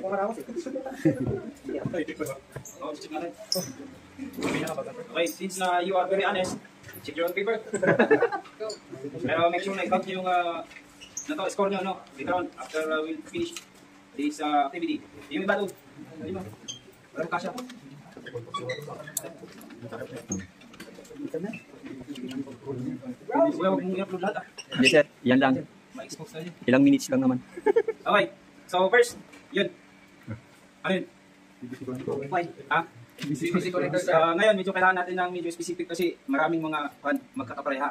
Okay, since you are very honest, check your own paper. Pero make sure na i-count yung score nyo, no? Later on, after we'll finish this activity. Yung iba doon. Walang kasya. Huwag mong i-upload lahat ah. Hindi sir, yan lang. Ma-expose tayo. Ilang minutes lang naman. Okay, so first, yun. Ano yun? Ha? PVC connectors. Ngayon, medyo kailangan natin ng medyo specific kasi maraming mga magkakapareha.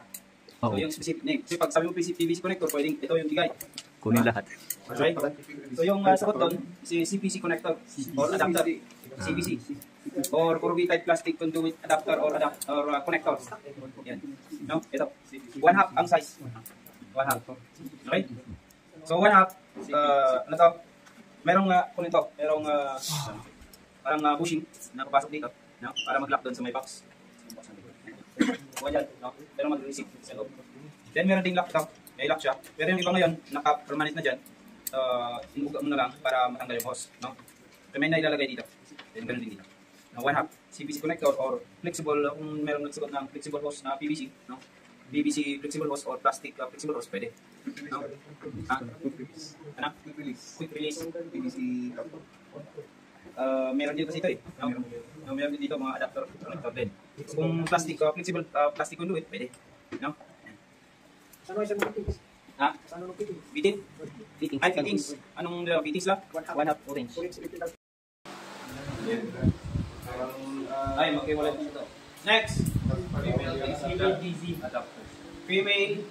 So yung specific name. Kasi pag sabi mo PVC connector, pwedeng ito yung bigay. Kunin lahat. Okay? So yung sagot doon, si CPC connector or adapter. CPC. Or curvy-type plastic conduit adapter or connector. Yan. No? Ito. 1/2 ang size. 1/2. Okay? So 1/2, ano to? Merong kung ito, merong parang bushing na papasok dito, no? Para mag-lock doon sa may box. Kuha dyan, no? Pero mag-receive sa loob. Then meron ding lock ito. May lock siya. Pero yung iba ngayon, naka-permanent na dyan. Inuga mo na lang para matanggal yung hose, no? So may nailalagay dito. Then ganun din dito. Now, 1/2 CPC connector or flexible, kung meron nagsagot ng flexible hose na PVC, no? PVC flexible hose or plastic flexible hose, pwede. No? Ano? Quick release. PVC. Meron dito kasi ito eh. No? Meron dito mga adapter connector din. So, kung plastic, flexible plastic conduit, pwede. No? Saan mo isang fittings? Ha? Saan mo fittings? Bitin? Ay, fittings. Anong fittings lang? 1/2 orange. Orange. Ay, magkiwalay dito. Next. Female DC adapter. Female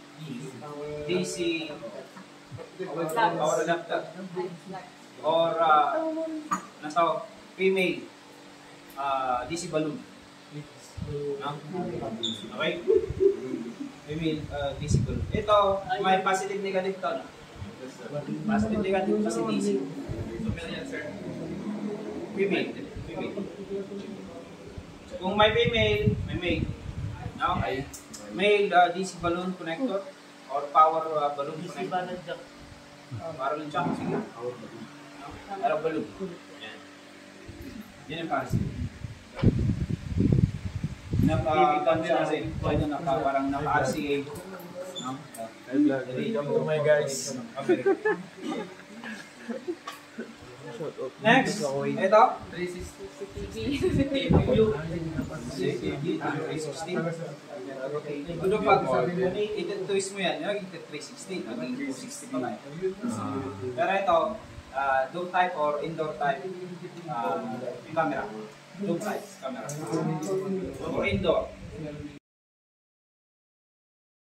DC power adapter. Or female DC balloon. No? Okay? Female DC balloon. Ito, may positive negative to, no? Positive negative kasi DC. So, meron yan, sir. Female. Kung may female, may male. No? Male DC balloon connector or power balloon connector. Para lang siya. Sige. Para balloon. Yan. Yan yung para siya. Parang naka-RCA. No? Hello my guys. Next, ito. 360. Ano pag i-twist mo yan, naging 360, naging 260 pa nga. Pero ito, dome type or indoor type camera. Dome type camera. Or indoor.